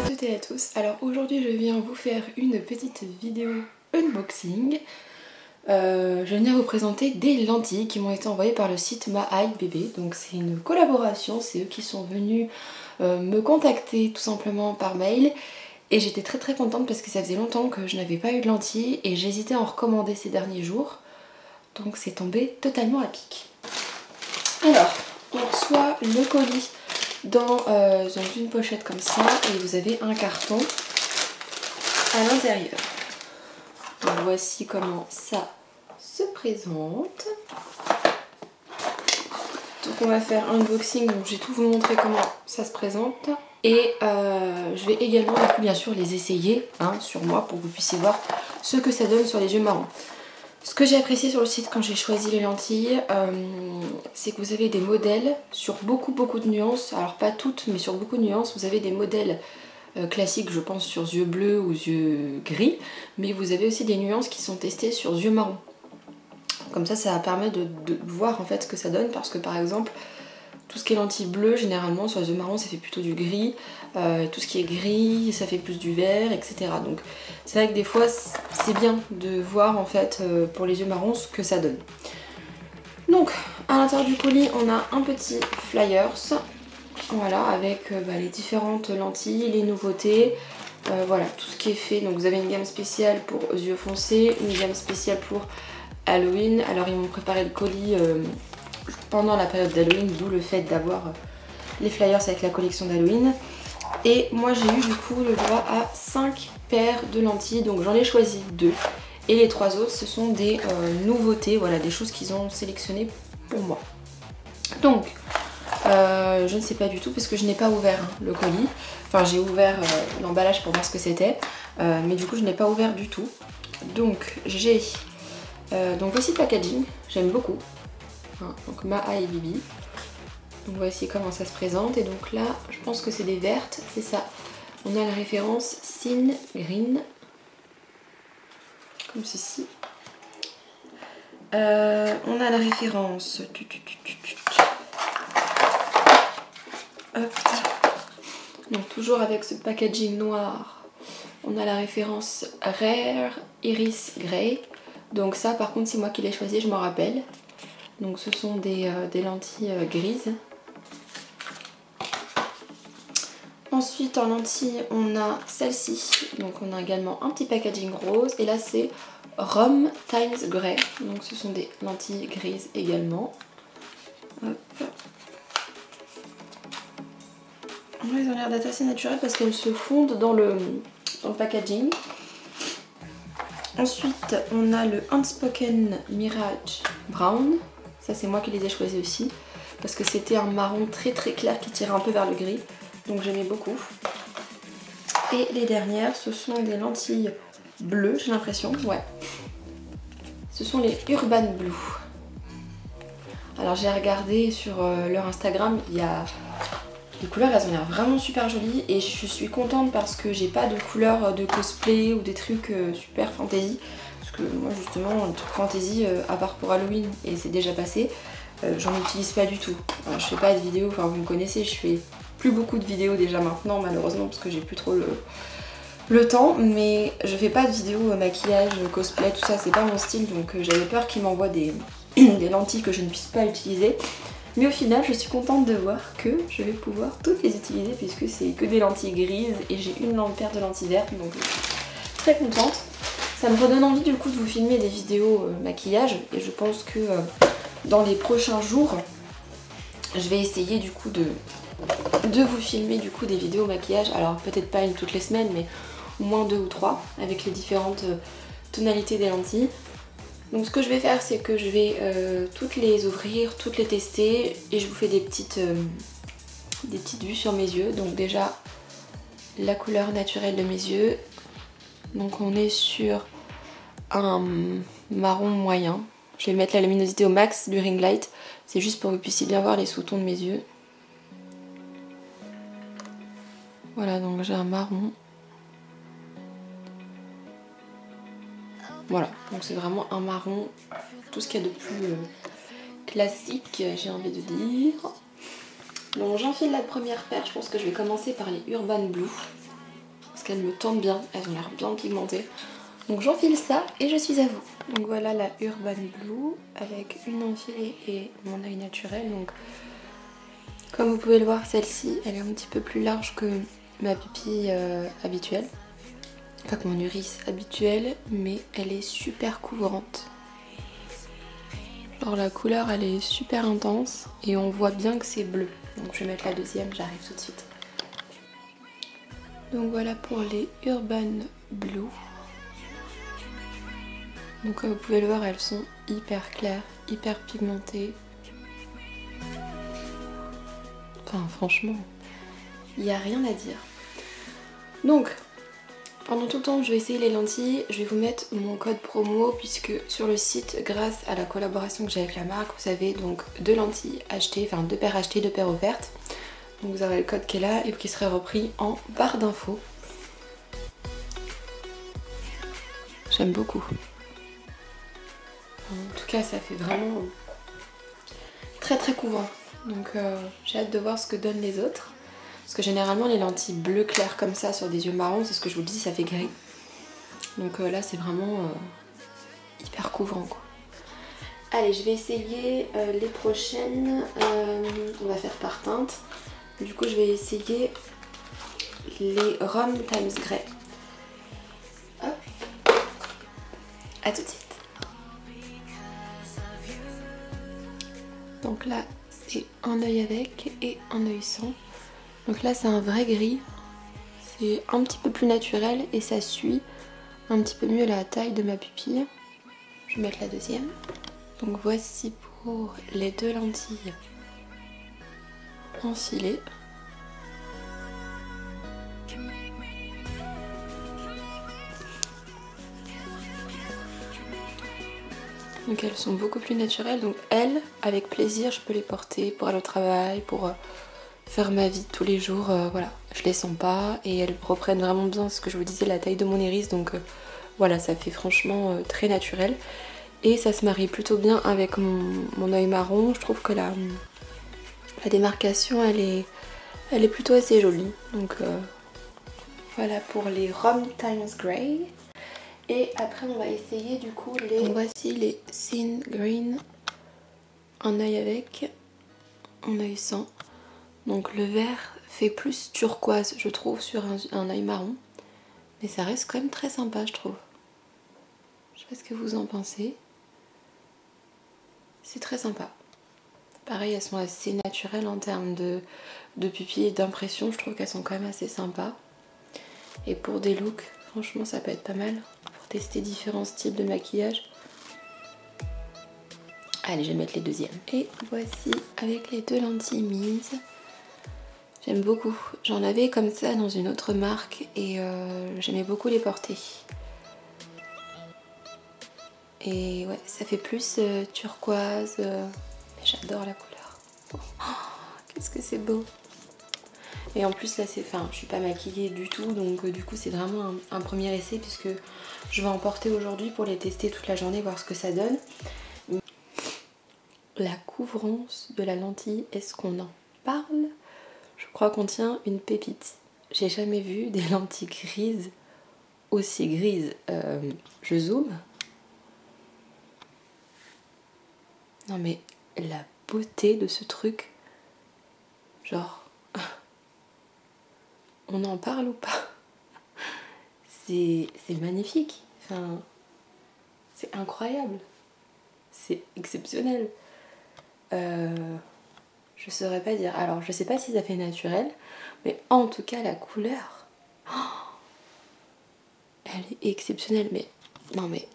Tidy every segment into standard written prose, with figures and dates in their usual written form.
toutes et à tous, alors aujourd'hui je viens vous faire une petite vidéo unboxing. Je vais venir vous présenter des lentilles qui m'ont été envoyées par le site MyEyeBaby. Donc c'est une collaboration, c'est eux qui sont venus me contacter tout simplement par mail. Et j'étais très contente parce que ça faisait longtemps que je n'avais pas eu de lentilles et j'hésitais à en recommander ces derniers jours. Donc c'est tombé totalement à pic. Alors, on reçoit le colis dans une pochette comme ça et vous avez un carton à l'intérieur. Donc voici comment ça se présente. Donc on va faire un unboxing, donc je vais tout vous montrer comment ça se présente. Et je vais également bien sûr les essayer sur moi pour que vous puissiez voir ce que ça donne sur les yeux marrons. Ce que j'ai apprécié sur le site quand j'ai choisi les lentilles, c'est que vous avez des modèles sur beaucoup de nuances. Alors pas toutes, mais sur beaucoup de nuances. Vous avez des modèles classiques, je pense, sur yeux bleus ou yeux gris. Mais vous avez aussi des nuances qui sont testées sur yeux marrons. Comme ça permet de voir en fait ce que ça donne. Parce que par exemple, tout ce qui est lentilles bleues, généralement sur les yeux marrons, ça fait plutôt du gris. Tout ce qui est gris, ça fait plus du vert, etc. Donc c'est vrai que des fois, c'est bien de voir en fait pour les yeux marrons ce que ça donne. Donc à l'intérieur du colis, on a un petit flyers. Voilà, avec les différentes lentilles, les nouveautés. Voilà, tout ce qui est fait. Donc vous avez une gamme spéciale pour yeux foncés, une gamme spéciale pour Halloween. Alors ils m'ont préparé le colis pendant la période d'Halloween, d'où le fait d'avoir les flyers avec la collection d'Halloween. Et moi j'ai eu du coup le droit à 5 paires de lentilles, donc j'en ai choisi 2. Et les 3 autres ce sont des nouveautés, voilà, des choses qu'ils ont sélectionnées pour moi. Donc je ne sais pas du tout parce que je n'ai pas ouvert le colis. Enfin j'ai ouvert l'emballage pour voir ce que c'était, mais du coup je n'ai pas ouvert du tout. Donc j'ai donc voici le packaging, j'aime beaucoup. Donc MyEyeBaby. Donc voici comment ça se présente. Et donc là, je pense que c'est des vertes, c'est ça. On a la référence Sin Green, comme ceci. On a la référence. Hop. Donc toujours avec ce packaging noir. On a la référence Rare Iris Grey. Donc ça, par contre, c'est moi qui l'ai choisi, je m'en rappelle. Donc ce sont des lentilles grises. Ensuite en lentilles on a celle-ci. Donc on a également un petit packaging rose. Et là c'est Rhum Times Grey. Donc ce sont des lentilles grises également. Hop. Ils ont l'air d'être assez naturelles parce qu'elles se fondent dans le packaging. Ensuite on a le Unspoken Mirage Brown. Ça c'est moi qui les ai choisis aussi parce que c'était un marron très clair qui tirait un peu vers le gris, donc j'aimais beaucoup. Et les dernières ce sont des lentilles bleues, j'ai l'impression, ouais. Ce sont les Urban Blue. Alors j'ai regardé sur leur Instagram, il y a les couleurs, elles ont l'air vraiment super jolies et je suis contente parce que j'ai pas de couleurs de cosplay ou des trucs super fantasy. Parce que moi justement, le truc fantasy, à part pour Halloween, et c'est déjà passé, j'en utilise pas du tout. Alors, je fais pas de vidéos, enfin vous me connaissez, je fais plus beaucoup de vidéos déjà maintenant malheureusement parce que j'ai plus trop le temps. Mais je fais pas de vidéos maquillage, cosplay, tout ça, c'est pas mon style. Donc j'avais peur qu'ils m'envoient des lentilles que je ne puisse pas utiliser. Mais au final, je suis contente de voir que je vais pouvoir toutes les utiliser puisque c'est que des lentilles grises et j'ai une paire de lentilles vertes, donc je suis très contente. Ça me redonne envie du coup de vous filmer des vidéos maquillage et je pense que dans les prochains jours, je vais essayer du coup de vous filmer du coup des vidéos maquillage. Alors peut-être pas une toutes les semaines, mais au moins 2 ou 3 avec les différentes tonalités des lentilles. Donc ce que je vais faire, c'est que je vais toutes les ouvrir, toutes les tester et je vous fais des petites vues sur mes yeux. Donc déjà la couleur naturelle de mes yeux. Donc on est sur un marron moyen. Je vais mettre la luminosité au max du ring light. C'est juste pour que vous puissiez bien voir les sous-tons de mes yeux. Voilà, donc j'ai un marron. Voilà, donc c'est vraiment un marron, tout ce qu'il y a de plus classique, j'ai envie de dire. Donc j'enfile la première paire, je pense que je vais commencer par les Urban Blue. qu'elles me tentent bien, elles ont l'air bien pigmentées. Donc j'enfile ça et je suis à vous. Donc voilà la Urban Blue avec une enfilée et mon œil naturel. Donc comme vous pouvez le voir, celle-ci elle est un petit peu plus large que ma pupille habituelle. Enfin que mon iris habituel, mais elle est super couvrante. Genre la couleur elle est super intense et on voit bien que c'est bleu. Donc je vais mettre la deuxième, j'arrive tout de suite. Donc voilà pour les Urban Blue. Donc comme vous pouvez le voir, elles sont hyper claires, hyper pigmentées. Enfin franchement, il n'y a rien à dire. Donc pendant tout le temps je vais essayer les lentilles, je vais vous mettre mon code promo puisque sur le site, grâce à la collaboration que j'ai avec la marque, vous avez donc 2 lentilles achetées, enfin 2 paires achetées, 2 paires offertes. Donc vous aurez le code qui est là et qui serait repris en barre d'infos. J'aime beaucoup. En tout cas ça fait vraiment très très couvrant. Donc j'ai hâte de voir ce que donnent les autres. Parce que généralement les lentilles bleu clair comme ça sur des yeux marrons, c'est ce que je vous le dis, ça fait gris. Donc là c'est vraiment hyper couvrant quoi. Allez, je vais essayer les prochaines. On va faire par teinte. Du coup je vais essayer les Rome Times Grey. Hop. A tout de suite. Donc là c'est un œil avec et un œil sans. Donc là c'est un vrai gris, c'est un petit peu plus naturel et ça suit un petit peu mieux la taille de ma pupille. Je vais mettre la deuxième. Donc voici pour les 2 lentilles enfilées. Donc elles sont beaucoup plus naturelles, donc elles, avec plaisir, je peux les porter pour aller au travail, pour faire ma vie de tous les jours, voilà, je les sens pas et elles reprennent vraiment bien ce que je vous disais, la taille de mon iris, donc voilà, ça fait franchement très naturel et ça se marie plutôt bien avec mon œil marron. Je trouve que la démarcation elle est plutôt assez jolie, donc voilà pour les Rome Times Grey. Et après on va essayer du coup les... Donc voici les Scene Green, un œil avec, un œil sans. Donc le vert fait plus turquoise je trouve sur un œil marron. Mais ça reste quand même très sympa je trouve. Je sais pas ce que vous en pensez. C'est très sympa. Pareil elles sont assez naturelles en termes de pupilles et d'impression. Je trouve qu'elles sont quand même assez sympas. Et pour des looks, franchement ça peut être pas mal. Pour tester différents styles de maquillage. Allez, je vais mettre les deuxièmes. Et voici avec les 2 lentilles mises. J'aime beaucoup. J'en avais comme ça dans une autre marque et j'aimais beaucoup les porter. Et ouais, ça fait plus turquoise. J'adore la couleur. Oh, qu'est-ce que c'est beau. Et en plus là c'est... Enfin, je suis pas maquillée du tout, donc du coup c'est vraiment un premier essai puisque je vais en porter aujourd'hui pour les tester toute la journée, voir ce que ça donne. La couvrance de la lentille, est-ce qu'on en parle? Je crois qu'on tient une pépite. J'ai jamais vu des lentilles grises aussi grises. Je zoome. Non mais la beauté de ce truc. Genre, on en parle ou pas? C'est magnifique. Enfin, c'est incroyable. C'est exceptionnel. Je saurais pas dire. Alors, je sais pas si ça fait naturel, mais en tout cas, la couleur, elle est exceptionnelle. Mais non, mais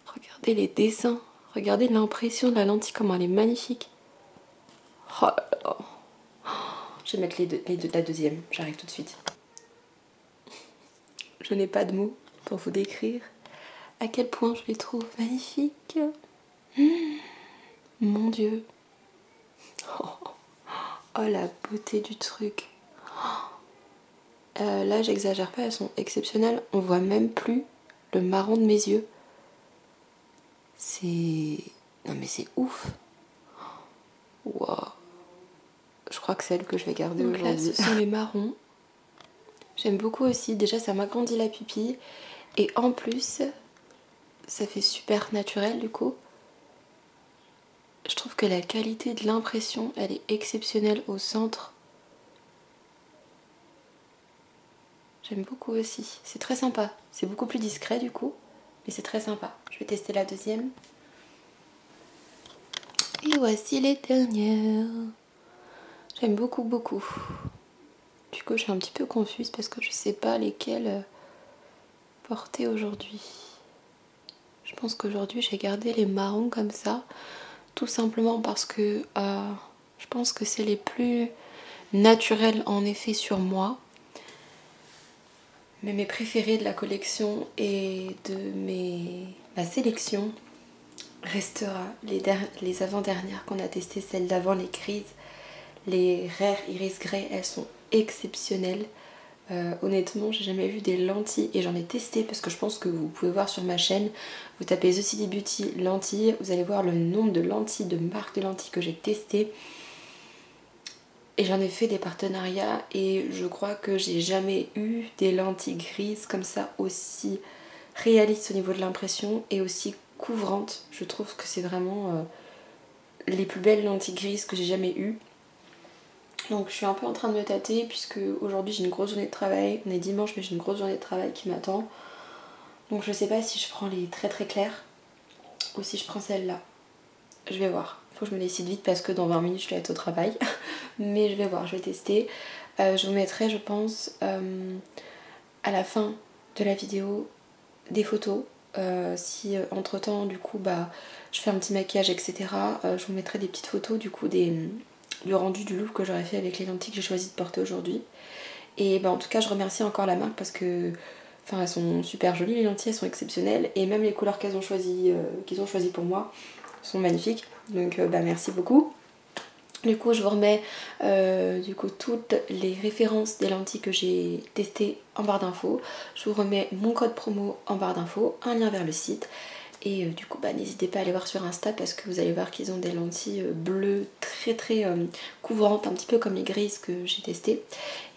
regardez les dessins, regardez l'impression de la lentille, comment elle est magnifique. Oh là là. Je vais mettre la deuxième. J'arrive tout de suite. Je n'ai pas de mots pour vous décrire à quel point je les trouve magnifiques. Mon Dieu. Oh, la beauté du truc. Là j'exagère pas, elles sont exceptionnelles. On voit même plus le marron de mes yeux. C'est... Non mais c'est ouf. Wow. Je crois que c'est celle que je vais garder aujourd'hui. Là ce sont les marrons. J'aime beaucoup aussi, déjà ça m'agrandit la pupille et en plus ça fait super naturel du coup. Je trouve que la qualité de l'impression elle est exceptionnelle au centre. J'aime beaucoup aussi, c'est très sympa, c'est beaucoup plus discret du coup, mais c'est très sympa. Je vais tester la deuxième. Et voici les dernières. J'aime beaucoup beaucoup. Du coup je suis un petit peu confuse parce que je sais pas lesquelles porter aujourd'hui. Je pense qu'aujourd'hui j'ai gardé les marrons comme ça, tout simplement parce que je pense que c'est les plus naturels en effet sur moi. Mais mes préférés de la collection et de ma sélection restera les avant-dernières qu'on a testées, celles d'avant, les grises, les Rare Iris Grey, elles sont exceptionnelles. Honnêtement, j'ai jamais vu des lentilles et j'en ai testé parce que je pense que vous pouvez voir sur ma chaîne. Vous tapez The City Beauty lentilles, vous allez voir le nombre de lentilles, de marques de lentilles que j'ai testées. Et j'en ai fait des partenariats et je crois que j'ai jamais eu des lentilles grises comme ça aussi réalistes au niveau de l'impression et aussi couvrantes. Je trouve que c'est vraiment les plus belles lentilles grises que j'ai jamais eues. Donc je suis un peu en train de me tâter puisque aujourd'hui j'ai une grosse journée de travail. On est dimanche mais j'ai une grosse journée de travail qui m'attend. Donc je sais pas si je prends les très très clairs ou si je prends celle-là. Je vais voir. Faut que je me décide vite parce que dans 20 minutes je dois être au travail. Mais je vais voir, je vais tester. Je vous mettrai je pense à la fin de la vidéo des photos. Si entre temps du coup je fais un petit maquillage etc. Je vous mettrai des petites photos du coup du rendu du look que j'aurais fait avec les lentilles que j'ai choisi de porter aujourd'hui. Et en tout cas je remercie encore la marque parce que elles sont super jolies les lentilles, elles sont exceptionnelles. Et même les couleurs qu'ils ont choisies pour moi sont magnifiques. Donc merci beaucoup. Du coup je vous remets toutes les références des lentilles que j'ai testées en barre d'infos. Je vous remets mon code promo en barre d'infos, un lien vers le site. Et du coup n'hésitez pas à aller voir sur Insta parce que vous allez voir qu'ils ont des lentilles bleues très très couvrantes, un petit peu comme les grises que j'ai testées.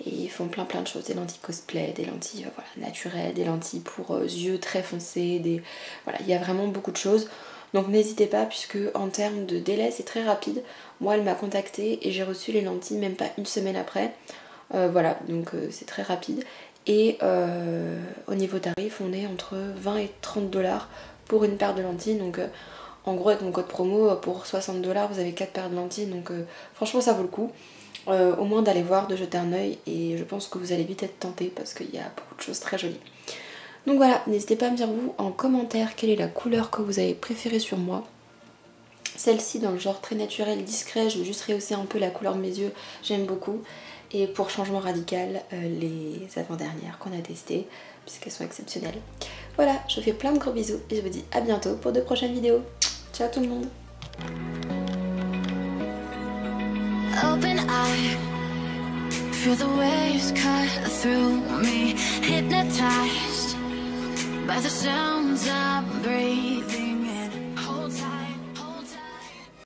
Et ils font plein de choses, des lentilles cosplay, des lentilles naturelles, des lentilles pour yeux très foncés, voilà, il y a vraiment beaucoup de choses. Donc n'hésitez pas puisque en termes de délai c'est très rapide. Moi elle m'a contactée et j'ai reçu les lentilles même pas une semaine après. Voilà, donc c'est très rapide. Et au niveau tarif on est entre 20 et 30 $ pour une paire de lentilles. Donc en gros avec mon code promo pour 60 $ vous avez 4 paires de lentilles. Donc franchement ça vaut le coup. Au moins d'aller voir, de jeter un oeil. Et je pense que vous allez vite être tenté parce qu'il y a beaucoup de choses très jolies. Donc voilà, n'hésitez pas à me dire vous en commentaire quelle est la couleur que vous avez préférée sur moi. Celle-ci dans le genre très naturel, discret, je vais juste rehausser un peu la couleur de mes yeux, j'aime beaucoup. Et pour changement radical, les avant-dernières qu'on a testées, puisqu'elles sont exceptionnelles. Voilà, je vous fais plein de gros bisous et je vous dis à bientôt pour de prochaines vidéos. Ciao tout le monde. Open eye, feel the waves cut through me, hypnotized by the sounds I'm breathing.